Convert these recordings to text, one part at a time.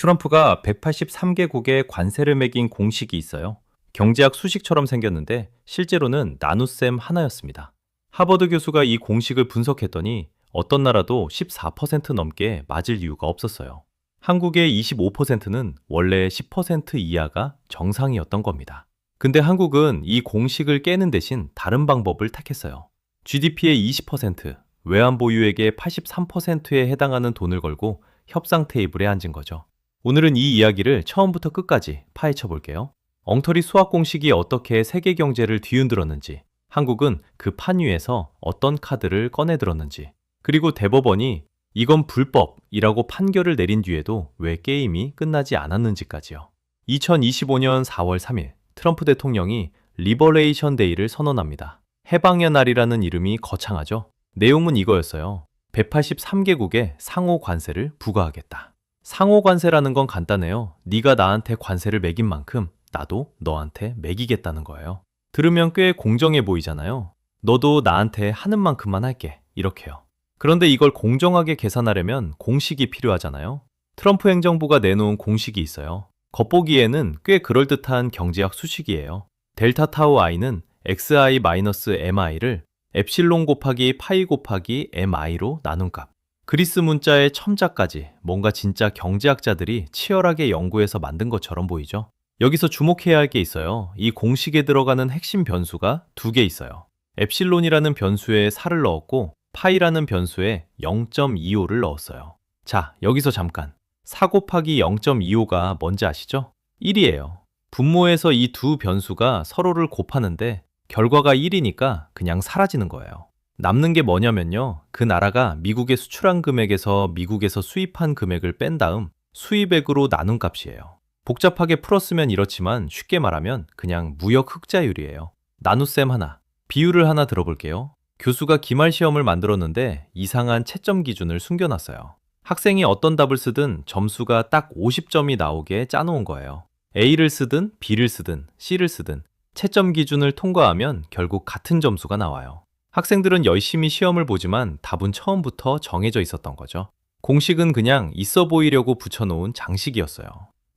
트럼프가 183개국에 관세를 매긴 공식이 있어요. 경제학 수식처럼 생겼는데 실제로는 나눗셈 하나였습니다. 하버드 교수가 이 공식을 분석했더니 어떤 나라도 14% 넘게 맞을 이유가 없었어요. 한국의 25%는 원래 10% 이하가 정상이었던 겁니다. 근데 한국은 이 공식을 깨는 대신 다른 방법을 택했어요. GDP의 20%, 외환 보유액의 83%에 해당하는 돈을 걸고 협상 테이블에 앉은 거죠. 오늘은 이 이야기를 처음부터 끝까지 파헤쳐 볼게요. 엉터리 수학 공식이 어떻게 세계 경제를 뒤흔들었는지, 한국은 그 판 위에서 어떤 카드를 꺼내들었는지, 그리고 대법원이 이건 불법이라고 판결을 내린 뒤에도 왜 게임이 끝나지 않았는지까지요. 2025년 4월 3일, 트럼프 대통령이 리버레이션 데이를 선언합니다. 해방의 날이라는 이름이 거창하죠? 내용은 이거였어요. 183개국에 상호 관세를 부과하겠다. 상호 관세라는 건 간단해요. 네가 나한테 관세를 매긴 만큼 나도 너한테 매기겠다는 거예요. 들으면 꽤 공정해 보이잖아요. 너도 나한테 하는 만큼만 할게. 이렇게요. 그런데 이걸 공정하게 계산하려면 공식이 필요하잖아요. 트럼프 행정부가 내놓은 공식이 있어요. 겉보기에는 꽤 그럴듯한 경제학 수식이에요. 델타 타우 i는 xi-mi를 엡실론 곱하기 파이 곱하기 mi로 나눈 값. 그리스 문자의 첨자까지 뭔가 진짜 경제학자들이 치열하게 연구해서 만든 것처럼 보이죠? 여기서 주목해야 할 게 있어요. 이 공식에 들어가는 핵심 변수가 두 개 있어요. 엡실론이라는 변수에 4를 넣었고 파이라는 변수에 0.25를 넣었어요. 자, 여기서 잠깐. 4 곱하기 0.25가 뭔지 아시죠? 1이에요. 분모에서 이 두 변수가 서로를 곱하는데 결과가 1이니까 그냥 사라지는 거예요. 남는 게 뭐냐면요. 그 나라가 미국에 수출한 금액에서 미국에서 수입한 금액을 뺀 다음 수입액으로 나눈 값이에요. 복잡하게 풀었으면 이렇지만 쉽게 말하면 그냥 무역 흑자율이에요. 나눗셈 하나, 비율을 하나 들어볼게요. 교수가 기말 시험을 만들었는데 이상한 채점 기준을 숨겨놨어요. 학생이 어떤 답을 쓰든 점수가 딱 50점이 나오게 짜놓은 거예요. A를 쓰든 B를 쓰든 C를 쓰든 채점 기준을 통과하면 결국 같은 점수가 나와요. 학생들은 열심히 시험을 보지만 답은 처음부터 정해져 있었던 거죠. 공식은 그냥 있어 보이려고 붙여놓은 장식이었어요.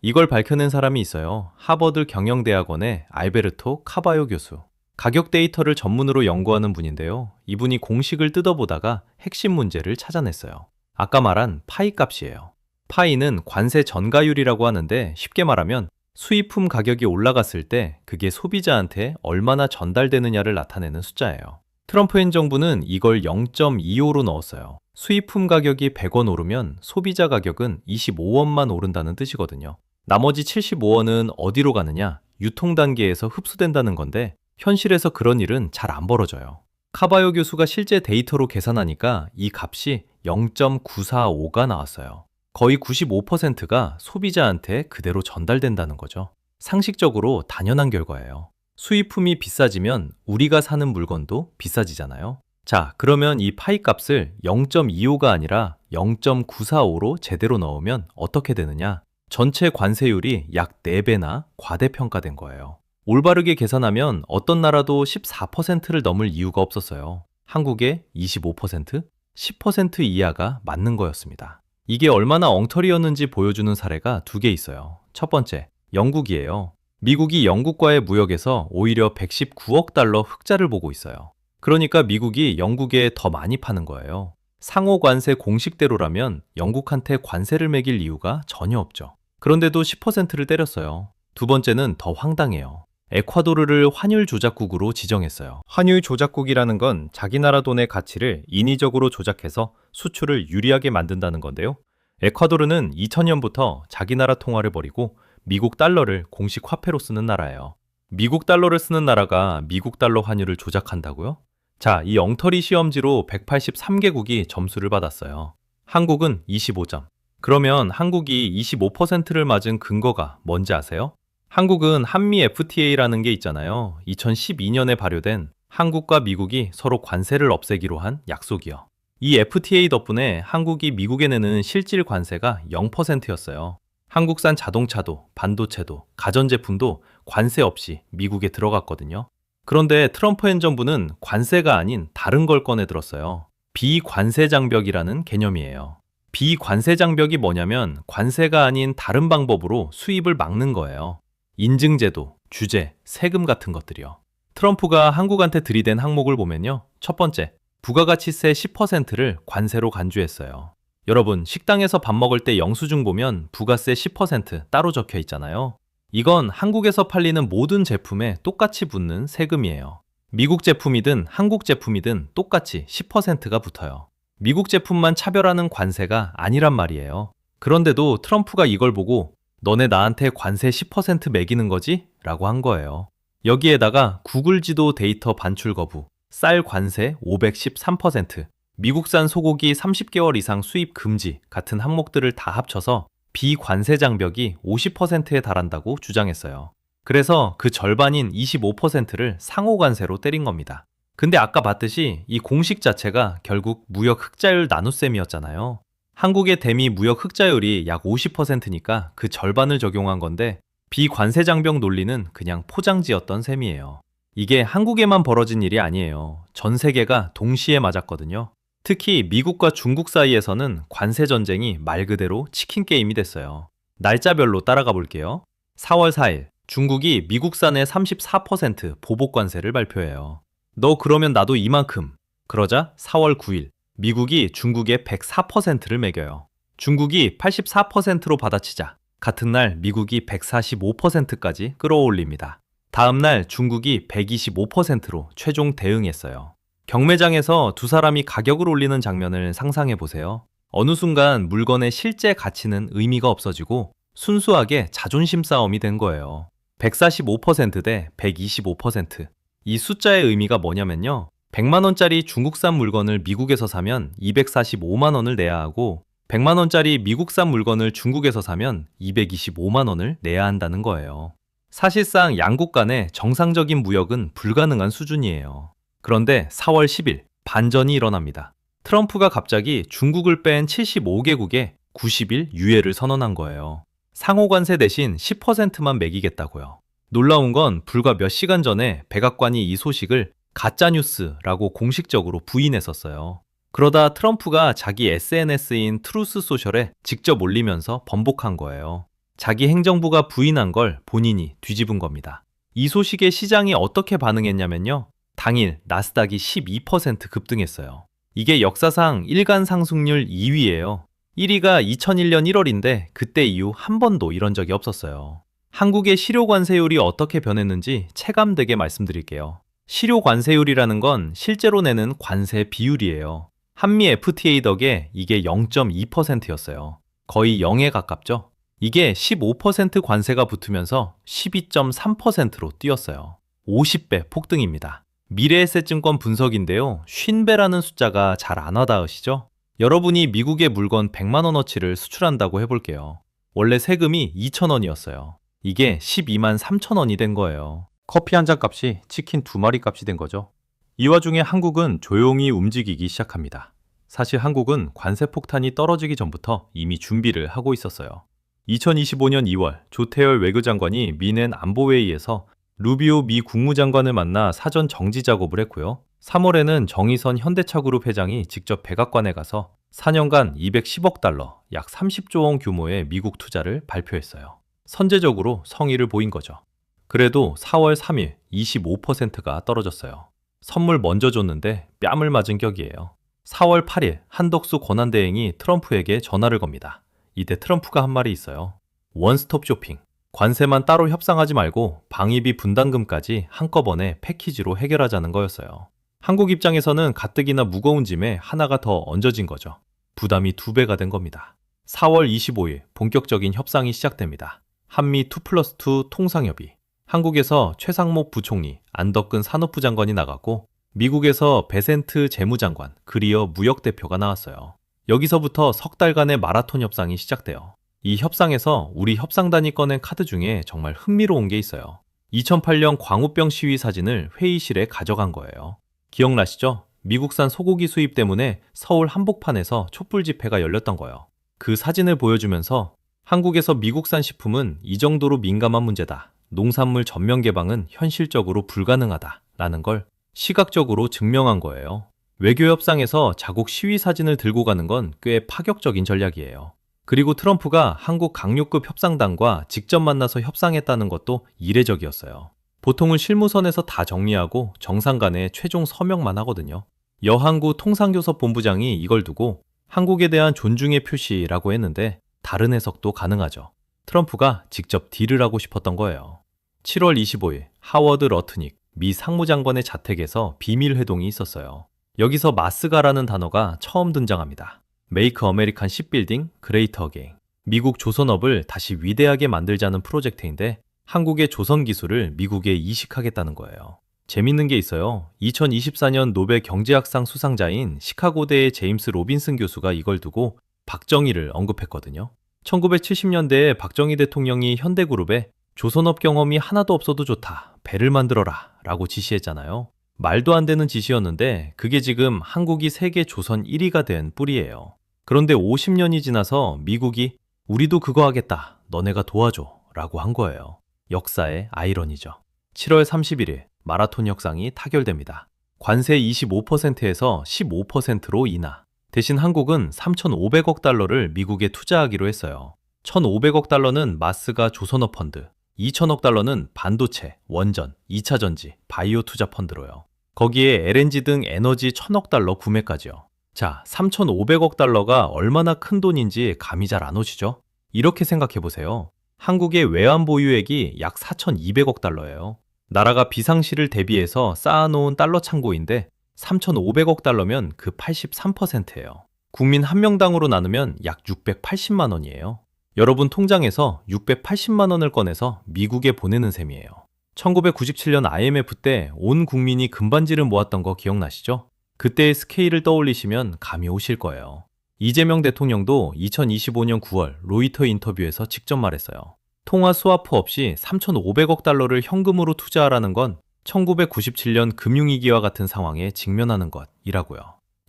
이걸 밝혀낸 사람이 있어요. 하버드 경영대학원의 알베르토 카바요 교수. 가격 데이터를 전문으로 연구하는 분인데요. 이분이 공식을 뜯어보다가 핵심 문제를 찾아냈어요. 아까 말한 파이 값이에요. 파이는 관세 전가율이라고 하는데 쉽게 말하면 수입품 가격이 올라갔을 때 그게 소비자한테 얼마나 전달되느냐를 나타내는 숫자예요. 트럼프 행정부는 이걸 0.25로 넣었어요. 수입품 가격이 100원 오르면 소비자 가격은 25원만 오른다는 뜻이거든요. 나머지 75원은 어디로 가느냐? 유통 단계에서 흡수된다는 건데 현실에서 그런 일은 잘 안 벌어져요. 카바요 교수가 실제 데이터로 계산하니까 이 값이 0.945가 나왔어요. 거의 95%가 소비자한테 그대로 전달된다는 거죠. 상식적으로 당연한 결과예요. 수입품이 비싸지면 우리가 사는 물건도 비싸지잖아요. 자, 그러면 이 파이 값을 0.25가 아니라 0.945로 제대로 넣으면 어떻게 되느냐? 전체 관세율이 약 4배나 과대평가된 거예요. 올바르게 계산하면 어떤 나라도 14%를 넘을 이유가 없었어요. 한국의 25%, 10% 이하가 맞는 거였습니다. 이게 얼마나 엉터리였는지 보여주는 사례가 두 개 있어요. 첫 번째, 영국이에요. 미국이 영국과의 무역에서 오히려 119억 달러 흑자를 보고 있어요. 그러니까 미국이 영국에 더 많이 파는 거예요. 상호 관세 공식대로라면 영국한테 관세를 매길 이유가 전혀 없죠. 그런데도 10%를 때렸어요. 두 번째는 더 황당해요. 에콰도르를 환율 조작국으로 지정했어요. 환율 조작국이라는 건 자기 나라 돈의 가치를 인위적으로 조작해서 수출을 유리하게 만든다는 건데요. 에콰도르는 2000년부터 자기 나라 통화를 버리고 미국 달러를 공식 화폐로 쓰는 나라예요. 미국 달러를 쓰는 나라가 미국 달러 환율을 조작한다고요? 자, 이 엉터리 시험지로 183개국이 점수를 받았어요. 한국은 25점. 그러면 한국이 25%를 맞은 근거가 뭔지 아세요? 한국은 한미 FTA라는 게 있잖아요. 2012년에 발효된 한국과 미국이 서로 관세를 없애기로 한 약속이요. 이 FTA 덕분에 한국이 미국에 내는 실질 관세가 0%였어요. 한국산 자동차도, 반도체도, 가전제품도 관세 없이 미국에 들어갔거든요. 그런데 트럼프 행정부는 관세가 아닌 다른 걸 꺼내 들었어요. 비관세 장벽이라는 개념이에요. 비관세 장벽이 뭐냐면 관세가 아닌 다른 방법으로 수입을 막는 거예요. 인증제도, 규제, 세금 같은 것들이요. 트럼프가 한국한테 들이댄 항목을 보면요. 첫 번째, 부가가치세 10%를 관세로 간주했어요. 여러분, 식당에서 밥 먹을 때 영수증 보면 부가세 10% 따로 적혀 있잖아요. 이건 한국에서 팔리는 모든 제품에 똑같이 붙는 세금이에요. 미국 제품이든 한국 제품이든 똑같이 10%가 붙어요. 미국 제품만 차별하는 관세가 아니란 말이에요. 그런데도 트럼프가 이걸 보고 너네 나한테 관세 10% 매기는 거지? 라고 한 거예요. 여기에다가 구글 지도 데이터 반출 거부, 쌀 관세 513%, 미국산 소고기 30개월 이상 수입 금지 같은 항목들을 다 합쳐서 비관세 장벽이 50%에 달한다고 주장했어요. 그래서 그 절반인 25%를 상호관세로 때린 겁니다. 근데 아까 봤듯이 이 공식 자체가 결국 무역 흑자율 나눗셈이었잖아요. 한국의 대미 무역 흑자율이 약 50%니까 그 절반을 적용한 건데 비관세 장벽 논리는 그냥 포장지였던 셈이에요. 이게 한국에만 벌어진 일이 아니에요. 전 세계가 동시에 맞았거든요. 특히 미국과 중국 사이에서는 관세 전쟁이 말 그대로 치킨 게임이 됐어요. 날짜별로 따라가 볼게요. 4월 4일, 중국이 미국산의 34% 보복 관세를 발표해요. 너 그러면 나도 이만큼. 그러자 4월 9일, 미국이 중국에 104%를 매겨요. 중국이 84%로 받아치자 같은 날 미국이 145%까지 끌어올립니다. 다음 날 중국이 125%로 최종 대응했어요. 경매장에서 두 사람이 가격을 올리는 장면을 상상해 보세요. 어느 순간 물건의 실제 가치는 의미가 없어지고 순수하게 자존심 싸움이 된 거예요. 145% 대 125%. 이 숫자의 의미가 뭐냐면요. 100만 원짜리 중국산 물건을 미국에서 사면 245만 원을 내야 하고 100만 원짜리 미국산 물건을 중국에서 사면 225만 원을 내야 한다는 거예요. 사실상 양국 간의 정상적인 무역은 불가능한 수준이에요. 그런데 4월 10일 반전이 일어납니다. 트럼프가 갑자기 중국을 뺀 75개국에 90일 유예를 선언한 거예요. 상호관세 대신 10%만 매기겠다고요. 놀라운 건 불과 몇 시간 전에 백악관이 이 소식을 가짜뉴스라고 공식적으로 부인했었어요. 그러다 트럼프가 자기 SNS인 트루스 소셜에 직접 올리면서 번복한 거예요. 자기 행정부가 부인한 걸 본인이 뒤집은 겁니다. 이 소식에 시장이 어떻게 반응했냐면요. 당일 나스닥이 12% 급등했어요. 이게 역사상 일간 상승률 2위예요. 1위가 2001년 1월인데 그때 이후 한 번도 이런 적이 없었어요. 한국의 실효 관세율이 어떻게 변했는지 체감되게 말씀드릴게요. 실효 관세율이라는 건 실제로 내는 관세 비율이에요. 한미 FTA 덕에 이게 0.2%였어요. 거의 0에 가깝죠? 이게 15% 관세가 붙으면서 12.3%로 뛰었어요. 50배 폭등입니다. 미래에셋증권 분석인데요. 50배라는 숫자가 잘 안 와닿으시죠? 여러분이 미국의 물건 100만 원어치를 수출한다고 해볼게요. 원래 세금이 2,000원이었어요. 이게 12만 3천 원이 된 거예요. 커피 한 잔 값이 치킨 2마리 값이 된 거죠. 이 와중에 한국은 조용히 움직이기 시작합니다. 사실 한국은 관세 폭탄이 떨어지기 전부터 이미 준비를 하고 있었어요. 2025년 2월 조태열 외교장관이 미넨 안보회의에서 루비오 미 국무장관을 만나 사전 정지 작업을 했고요. 3월에는 정의선 현대차그룹 회장이 직접 백악관에 가서 4년간 210억 달러, 약 30조 원 규모의 미국 투자를 발표했어요. 선제적으로 성의를 보인 거죠. 그래도 4월 3일 25%가 떨어졌어요. 선물 먼저 줬는데 뺨을 맞은 격이에요. 4월 8일 한덕수 권한대행이 트럼프에게 전화를 겁니다. 이때 트럼프가 한 말이 있어요. 원스톱 쇼핑. 관세만 따로 협상하지 말고 방위비 분담금까지 한꺼번에 패키지로 해결하자는 거였어요. 한국 입장에서는 가뜩이나 무거운 짐에 하나가 더 얹어진 거죠. 부담이 2배가 된 겁니다. 4월 25일 본격적인 협상이 시작됩니다. 한미 2+2 통상협의. 한국에서 최상목 부총리, 안덕근 산업부 장관이 나갔고 미국에서 베센트 재무장관, 그리어 무역대표가 나왔어요. 여기서부터 석 달간의 마라톤 협상이 시작돼요. 이 협상에서 우리 협상단이 꺼낸 카드 중에 정말 흥미로운 게 있어요. 2008년 광우병 시위 사진을 회의실에 가져간 거예요. 기억나시죠? 미국산 소고기 수입 때문에 서울 한복판에서 촛불 집회가 열렸던 거예요. 그 사진을 보여주면서 한국에서 미국산 식품은 이 정도로 민감한 문제다. 농산물 전면 개방은 현실적으로 불가능하다. 라는 걸 시각적으로 증명한 거예요. 외교 협상에서 자국 시위 사진을 들고 가는 건 꽤 파격적인 전략이에요. 그리고 트럼프가 한국 강요급 협상단과 직접 만나서 협상했다는 것도 이례적이었어요. 보통은 실무선에서 다 정리하고 정상 간에 최종 서명만 하거든요. 여한구 통상교섭 본부장이 이걸 두고 한국에 대한 존중의 표시라고 했는데 다른 해석도 가능하죠. 트럼프가 직접 딜을 하고 싶었던 거예요. 7월 25일 하워드 러트닉 미 상무장관의 자택에서 비밀 회동이 있었어요. 여기서 마스가라는 단어가 처음 등장합니다. 메이크 어메리칸 십 빌딩 그레이터 어게인. 미국 조선업을 다시 위대하게 만들자는 프로젝트인데 한국의 조선 기술을 미국에 이식하겠다는 거예요. 재밌는 게 있어요. 2024년 노벨 경제학상 수상자인 시카고대의 제임스 로빈슨 교수가 이걸 두고 박정희를 언급했거든요. 1970년대에 박정희 대통령이 현대그룹에 조선업 경험이 하나도 없어도 좋다. 배를 만들어라. 라고 지시했잖아요. 말도 안 되는 지시였는데 그게 지금 한국이 세계 조선 1위가 된 뿌리예요. 그런데 50년이 지나서 미국이 우리도 그거 하겠다. 너네가 도와줘. 라고 한 거예요. 역사의 아이러니죠. 7월 31일 마라톤 협상이 타결됩니다. 관세 25%에서 15%로 인하. 대신 한국은 3,500억 달러를 미국에 투자하기로 했어요. 1,500억 달러는 마스가 조선업 펀드, 2,000억 달러는 반도체, 원전, 2차 전지, 바이오 투자 펀드로요. 거기에 LNG 등 에너지 1,000억 달러 구매까지요. 자, 3,500억 달러가 얼마나 큰 돈인지 감이 잘 안 오시죠? 이렇게 생각해 보세요. 한국의 외환 보유액이 약 4,200억 달러예요. 나라가 비상시를 대비해서 쌓아놓은 달러 창고인데 3,500억 달러면 그 83%예요. 국민 한 명당으로 나누면 약 680만 원이에요. 여러분 통장에서 680만 원을 꺼내서 미국에 보내는 셈이에요. 1997년 IMF 때 온 국민이 금반지를 모았던 거 기억나시죠? 그때의 스케일을 떠올리시면 감이 오실 거예요. 이재명 대통령도 2025년 9월 로이터 인터뷰에서 직접 말했어요. 통화 스와프 없이 3,500억 달러를 현금으로 투자하라는 건 1997년 금융위기와 같은 상황에 직면하는 것이라고요.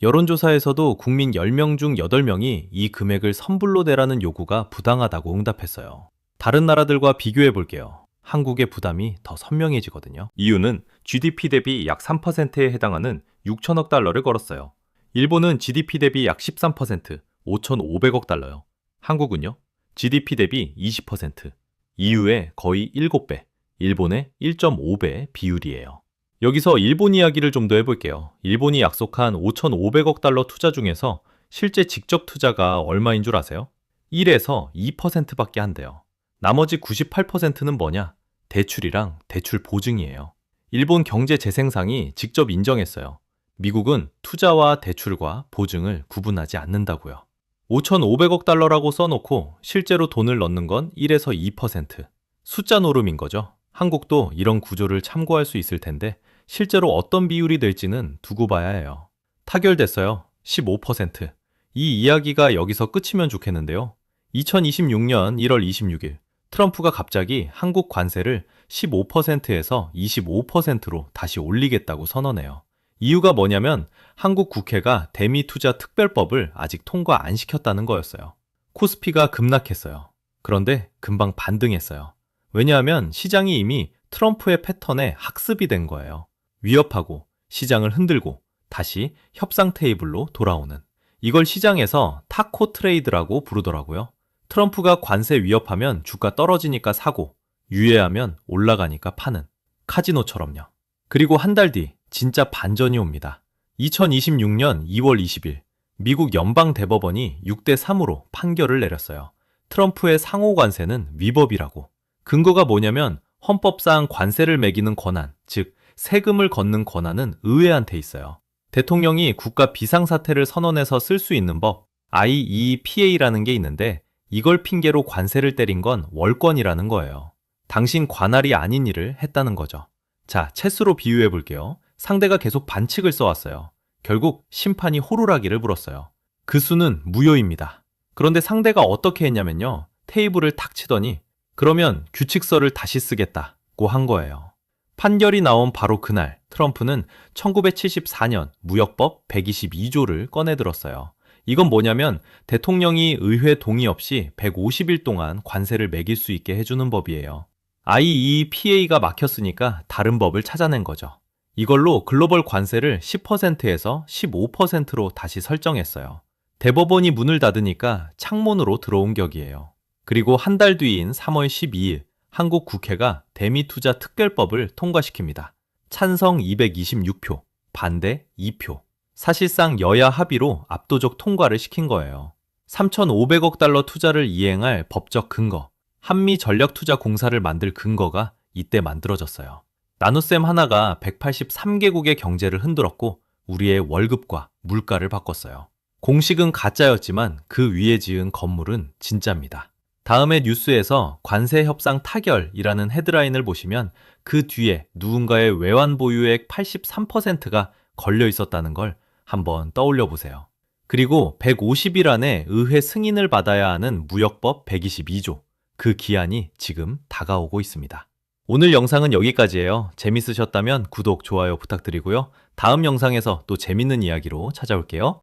여론조사에서도 국민 10명 중 8명이 이 금액을 선불로 내라는 요구가 부당하다고 응답했어요. 다른 나라들과 비교해 볼게요. 한국의 부담이 더 선명해지거든요. 이유는 GDP 대비 약 3%에 해당하는 6천억 달러를 걸었어요. 일본은 GDP 대비 약 13%, 5,500억 달러요. 한국은요? GDP 대비 20%, EU의 거의 7배, 일본의 1.5배 비율이에요. 여기서 일본 이야기를 좀 더 해볼게요. 일본이 약속한 5,500억 달러 투자 중에서 실제 직접 투자가 얼마인 줄 아세요? 1에서 2%밖에 안 돼요. 나머지 98%는 뭐냐? 대출이랑 대출 보증이에요. 일본 경제재생상이 직접 인정했어요. 미국은 투자와 대출과 보증을 구분하지 않는다고요. 5,500억 달러라고 써놓고 실제로 돈을 넣는 건 1에서 2%. 숫자 노름인 거죠. 한국도 이런 구조를 참고할 수 있을 텐데 실제로 어떤 비율이 될지는 두고 봐야 해요. 타결됐어요. 15%. 이 이야기가 여기서 끝이면 좋겠는데요. 2026년 1월 26일 트럼프가 갑자기 한국 관세를 15%에서 25%로 다시 올리겠다고 선언해요. 이유가 뭐냐면 한국 국회가 대미 투자 특별법을 아직 통과 안 시켰다는 거였어요. 코스피가 급락했어요. 그런데 금방 반등했어요. 왜냐하면 시장이 이미 트럼프의 패턴에 학습이 된 거예요. 위협하고 시장을 흔들고 다시 협상 테이블로 돌아오는. 이걸 시장에서 타코 트레이드라고 부르더라고요. 트럼프가 관세 위협하면 주가 떨어지니까 사고, 유예하면 올라가니까 파는. 카지노처럼요. 그리고 한 달 뒤 진짜 반전이 옵니다. 2026년 2월 20일 미국 연방대법원이 6대3으로 판결을 내렸어요. 트럼프의 상호 관세는 위법이라고. 근거가 뭐냐면 헌법상 관세를 매기는 권한, 즉 세금을 걷는 권한은 의회한테 있어요. 대통령이 국가 비상사태를 선언해서 쓸 수 있는 법, IEEPA라는 게 있는데 이걸 핑계로 관세를 때린 건 월권이라는 거예요. 당신 관할이 아닌 일을 했다는 거죠. 자, 체스로 비유해 볼게요. 상대가 계속 반칙을 써왔어요. 결국 심판이 호루라기를 불었어요. 그 수는 무효입니다. 그런데 상대가 어떻게 했냐면요. 테이블을 탁 치더니 그러면 규칙서를 다시 쓰겠다고 한 거예요. 판결이 나온 바로 그날 트럼프는 1974년 무역법 122조를 꺼내들었어요. 이건 뭐냐면 대통령이 의회 동의 없이 150일 동안 관세를 매길 수 있게 해주는 법이에요. IEEPA가 막혔으니까 다른 법을 찾아낸 거죠. 이걸로 글로벌 관세를 10%에서 15%로 다시 설정했어요. 대법원이 문을 닫으니까 창문으로 들어온 격이에요. 그리고 한 달 뒤인 3월 12일 한국 국회가 대미투자 특별법을 통과시킵니다. 찬성 226표, 반대 2표. 사실상 여야 합의로 압도적 통과를 시킨 거예요. 3,500억 달러 투자를 이행할 법적 근거, 한미전력투자공사를 만들 근거가 이때 만들어졌어요. 나눗셈 하나가 183개국의 경제를 흔들었고 우리의 월급과 물가를 바꿨어요. 공식은 가짜였지만 그 위에 지은 건물은 진짜입니다. 다음에 뉴스에서 관세 협상 타결이라는 헤드라인을 보시면 그 뒤에 누군가의 외환 보유액 83%가 걸려 있었다는 걸 한번 떠올려 보세요. 그리고 150일 안에 의회 승인을 받아야 하는 무역법 122조, 그 기한이 지금 다가오고 있습니다. 오늘 영상은 여기까지예요. 재밌으셨다면 구독, 좋아요 부탁드리고요. 다음 영상에서 또 재밌는 이야기로 찾아올게요.